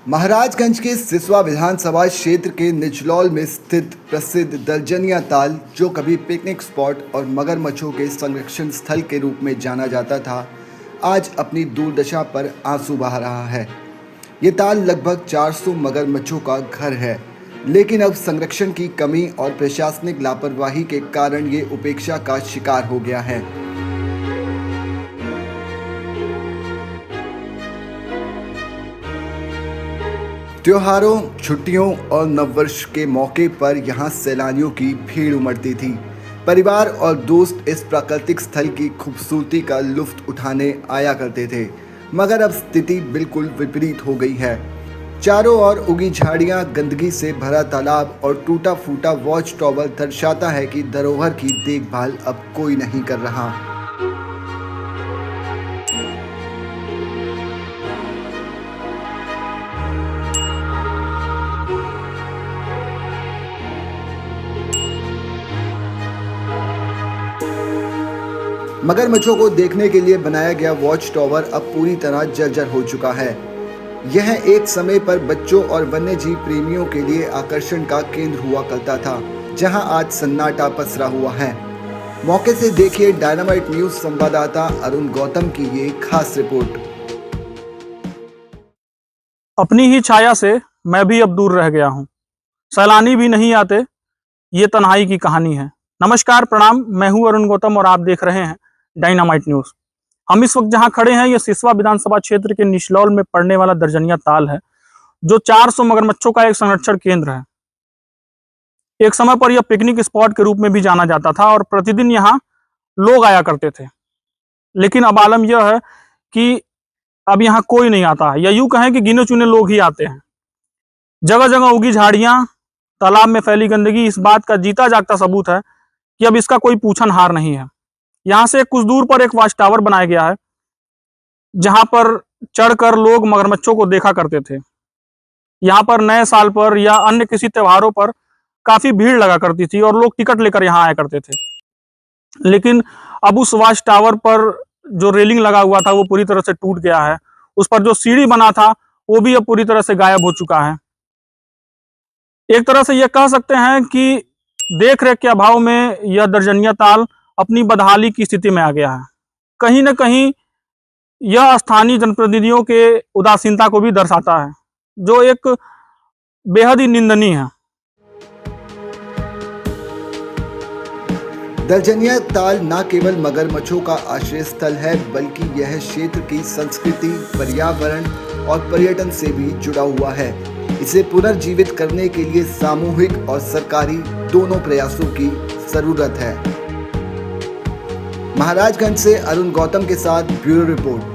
महाराजगंज के सिसवा विधानसभा क्षेत्र के निचलौल में स्थित प्रसिद्ध दर्जनिया ताल, जो कभी पिकनिक स्पॉट और मगरमच्छों के संरक्षण स्थल के रूप में जाना जाता था, आज अपनी दुर्दशा पर आंसू बहा रहा है। ये ताल लगभग 400 मगरमच्छों का घर है, लेकिन अब संरक्षण की कमी और प्रशासनिक लापरवाही के कारण ये उपेक्षा का शिकार हो गया है। त्योहारों, छुट्टियों और नववर्ष के मौके पर यहाँ सैलानियों की भीड़ उमड़ती थी। परिवार और दोस्त इस प्राकृतिक स्थल की खूबसूरती का लुत्फ उठाने आया करते थे, मगर अब स्थिति बिल्कुल विपरीत हो गई है। चारों ओर उगी झाड़ियाँ, गंदगी से भरा तालाब और टूटा फूटा वॉच टावर दर्शाता है कि धरोहर की देखभाल अब कोई नहीं कर रहा। मगरमच्छों को देखने के लिए बनाया गया वॉच टावर अब पूरी तरह जर्जर हो चुका है। यह एक समय पर बच्चों और वन्यजीव प्रेमियों के लिए आकर्षण का केंद्र हुआ करता था, जहां आज सन्नाटा पसरा हुआ है। मौके से देखिए डायनामाइट न्यूज संवाददाता अरुण गौतम की ये खास रिपोर्ट। अपनी ही छाया से मैं भी अब दूर रह गया हूँ, सैलानी भी नहीं आते, ये तन्हाई की कहानी है। नमस्कार, प्रणाम, मैं हूँ अरुण गौतम और आप देख रहे हैं डायनामाइट न्यूज। हम इस वक्त जहां खड़े हैं, ये सिसवा विधानसभा क्षेत्र के निचलौल में पड़ने वाला दर्जनिया ताल है, जो 400 मगरमच्छों का एक संरक्षण केंद्र है। एक समय पर यह पिकनिक स्पॉट के रूप में भी जाना जाता था और प्रतिदिन यहाँ लोग आया करते थे। लेकिन अब आलम यह है कि अब यहाँ कोई नहीं आता, या यूं कहें कि गिने चुने लोग ही आते हैं। जगह जगह उगी झाड़ियां, तालाब में फैली गंदगी इस बात का जीता जागता सबूत है कि अब इसका कोई पूछनहार नहीं है। यहाँ से कुछ दूर पर एक वॉच टावर बनाया गया है, जहां पर चढ़कर लोग मगरमच्छों को देखा करते थे। यहाँ पर नए साल पर या अन्य किसी त्योहारों पर काफी भीड़ लगा करती थी और लोग टिकट लेकर यहाँ आया करते थे। लेकिन अब उस वॉच टावर पर जो रेलिंग लगा हुआ था वो पूरी तरह से टूट गया है। उस पर जो सीढ़ी बना था वो भी अब पूरी तरह से गायब हो चुका है। एक तरह से यह कह सकते हैं कि देख रेख के अभाव में यह दर्जनिया ताल अपनी बदहाली की स्थिति में आ गया है। कहीं न कहीं यह स्थानीय जनप्रतिनिधियों के उदासीनता को भी दर्शाता है, जो एक बेहद ही निंदनीय है। दर्जनिया ताल न केवल मगरमच्छों का आश्रय स्थल है, बल्कि यह क्षेत्र की संस्कृति, पर्यावरण और पर्यटन से भी जुड़ा हुआ है। इसे पुनर्जीवित करने के लिए सामूहिक और सरकारी दोनों प्रयासों की जरूरत है। महाराजगंज से अरुण गौतम के साथ ब्यूरो रिपोर्ट।